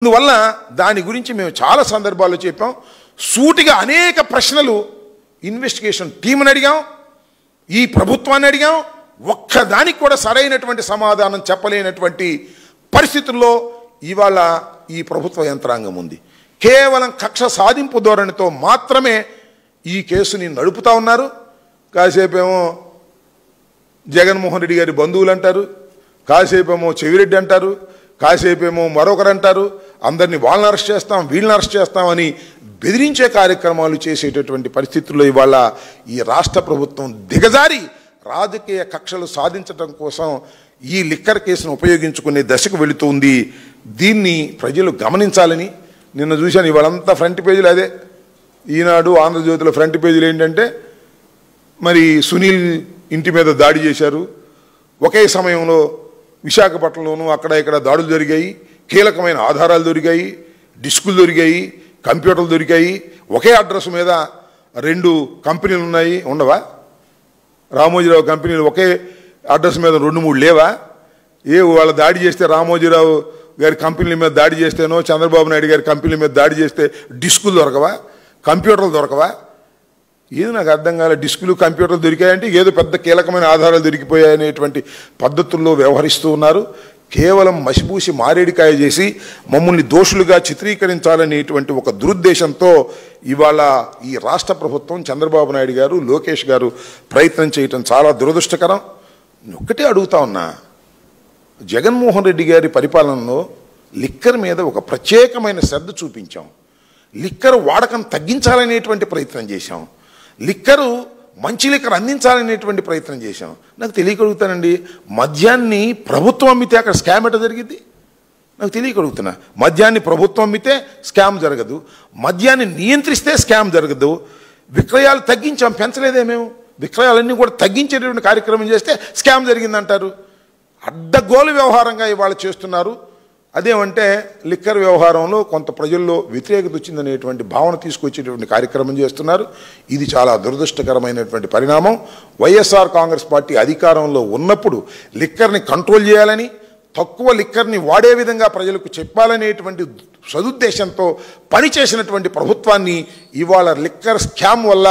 అందువల్ల దాని గురించి మేము చాలా సందర్భాల్లో చెప్పాం. సూటిగా అనేక ప్రశ్నలు ఇన్వెస్టిగేషన్ టీంని అడిగాం, ఈ ప్రభుత్వాన్ని అడిగాం. ఒక్కదానికి కూడా సరైనటువంటి సమాధానం చెప్పలేనటువంటి పరిస్థితుల్లో ఇవాళ ఈ ప్రభుత్వ యంత్రాంగం ఉంది. కేవలం కక్ష సాధింపు ధోరణితో మాత్రమే ఈ కేసుని నడుపుతా ఉన్నారు. కాసేపేమో జగన్మోహన్ రెడ్డి గారి బంధువులు అంటారు, కాసేపేమో చెవిరెడ్డి అంటారు, కాసేపేమో మరొకరు అంటారు. అందరినీ వాళ్ళని అరెస్ట్ చేస్తాం, వీళ్ళని అరెస్ట్ చేస్తామని బెదిరించే కార్యక్రమాలు చేసేటటువంటి పరిస్థితుల్లో ఇవాళ ఈ రాష్ట్ర ప్రభుత్వం దిగజారి రాజకీయ కక్షలు సాధించడం కోసం ఈ లిక్కర్ కేసును ఉపయోగించుకునే దశకు వెళుతుంది. దీన్ని ప్రజలు గమనించాలని నిన్న చూశాను. ఇవాళంతా ఫ్రంట్ పేజీలు అదే. ఈనాడు, ఆంధ్రజ్యోతిలో ఫ్రంట్ పేజీలు ఏంటంటే మరి సునీల్ ఇంటి మీద దాడి చేశారు, ఒకే సమయంలో విశాఖపట్నంలోనూ అక్కడ ఇక్కడ దాడులు జరిగాయి, కీలకమైన ఆధారాలు దొరికాయి, డిస్కులు దొరికాయి, కంప్యూటర్లు దొరికాయి, ఒకే అడ్రస్ మీద 2 కంపెనీలు ఉన్నాయి. ఉండవా? రామోజీరావు కంపెనీలు ఒకే అడ్రస్ మీద 2-3 లేవా? వాళ్ళ దాడి చేస్తే రామోజీరావు గారి కంపెనీల మీద దాడి చేస్తేనో చంద్రబాబు నాయుడు గారి కంపెనీల మీద దాడి చేస్తే డిస్కులు దొరకవా, కంప్యూటర్లు దొరకవా? ఏది నాకు అర్థం కాలే. డిస్కులు కంప్యూటర్లు దొరికాయంటే ఏదో పెద్ద కీలకమైన ఆధారాలు దొరికిపోయాయనేటువంటి పద్ధతుల్లో వ్యవహరిస్తూ ఉన్నారు. కేవలం మసిపూసి మారేడికాయ చేసి మమ్మల్ని దోషులుగా చిత్రీకరించాలనేటువంటి ఒక దురుద్దేశంతో ఇవాళ ఈ రాష్ట్ర ప్రభుత్వం, చంద్రబాబు నాయుడు గారు, లోకేష్ గారు ప్రయత్నం చేయటం చాలా దురదృష్టకరం. ఒక్కటే అడుగుతా ఉన్నా, జగన్మోహన్ రెడ్డి గారి పరిపాలనలో లిక్కర్ మీద ఒక ప్రత్యేకమైన శ్రద్ధ చూపించాం. లిక్కర్ వాడకం తగ్గించాలనేటువంటి ప్రయత్నం చేశాం. లిక్కరు మంచి లిక్కర్ అందించాలనేటువంటి ప్రయత్నం చేశాం. నాకు తెలియకడుగుతానండి, మద్యాన్ని ప్రభుత్వం అమ్మితే అక్కడ స్కామ్ ఎట్లా జరిగింది? నాకు తెలియకడుగుతున్నా. మద్యాన్ని ప్రభుత్వం అమ్మితే స్కామ్ జరగదు, మద్యాన్ని నియంత్రిస్తే స్కామ్ జరగదు. విక్రయాలు తగ్గించాం, పెంచలేదే మేము. విక్రయాలన్నీ కూడా తగ్గించేటటువంటి కార్యక్రమం చేస్తే స్కామ్ జరిగిందంటారు. అడ్డగోలు వ్యవహారంగా ఇవాళ చేస్తున్నారు. అదేమంటే లిక్కర్ వ్యవహారంలో కొంత ప్రజల్లో వ్యతిరేకత వచ్చిందనేటువంటి భావన తీసుకొచ్చేటువంటి కార్యక్రమం చేస్తున్నారు. ఇది చాలా దురదృష్టకరమైనటువంటి పరిణామం. వైఎస్ఆర్ కాంగ్రెస్ పార్టీ అధికారంలో ఉన్నప్పుడు లిక్కర్ని కంట్రోల్ చేయాలని, తక్కువ లిక్కర్ని వాడే విధంగా ప్రజలకు చెప్పాలనేటువంటి సదుద్దేశంతో పనిచేసినటువంటి ప్రభుత్వాన్ని ఇవాళ లిక్కర్ స్కామ్ వల్ల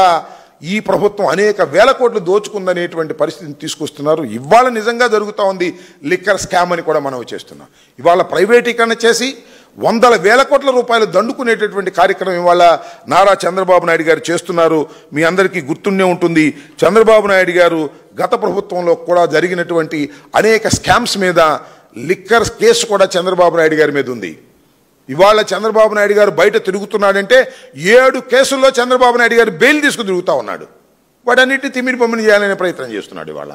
ఈ ప్రభుత్వం అనేక వేల కోట్లు దోచుకుందనేటువంటి పరిస్థితిని తీసుకొస్తున్నారు. ఇవాళ నిజంగా జరుగుతూ ఉంది లిక్కర్ స్కామ్ అని కూడా మనం చేస్తున్నాం. ఇవాళ ప్రైవేటీకరణ చేసి వందల వేల కోట్ల రూపాయలు దండుకునేటటువంటి కార్యక్రమం ఇవాళ నారా చంద్రబాబు నాయుడు గారు చేస్తున్నారు. మీ అందరికీ గుర్తుండే ఉంటుంది, చంద్రబాబు నాయుడు గారు గత ప్రభుత్వంలో కూడా జరిగినటువంటి అనేక స్కామ్స్ మీద లిక్కర్ కేసు కూడా చంద్రబాబు నాయుడు గారి మీద ఉంది. ఇవాళ చంద్రబాబు నాయుడు గారు బయట తిరుగుతున్నాడంటే 7 కేసుల్లో చంద్రబాబు నాయుడు గారు బెయిల్ తీసుకుని తిరుగుతూ ఉన్నాడు. వాటన్నిటిని తిమ్మిడి బొమ్మని చేయాలనే ప్రయత్నం చేస్తున్నాడు. ఇవాళ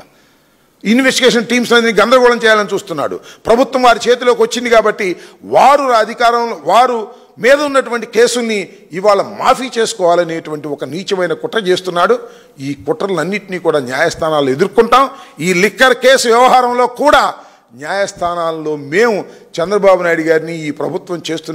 ఇన్వెస్టిగేషన్ టీమ్స్ అనేది గందరగోళం చేయాలని చూస్తున్నాడు. ప్రభుత్వం వారి చేతిలోకి వచ్చింది కాబట్టి వారు అధికారంలో వారు మీద ఉన్నటువంటి కేసుల్ని ఇవాళ మాఫీ చేసుకోవాలనేటువంటి ఒక నీచమైన కుట్ర చేస్తున్నాడు. ఈ కుట్రలన్నింటినీ కూడా న్యాయస్థానాలు ఎదుర్కొంటాం. ఈ లిక్కర్ కేసు వ్యవహారంలో కూడా న్యాయస్థానాల్లో మేము చంద్రబాబు నాయుడు గారిని, ఈ ప్రభుత్వం చేస్తున్న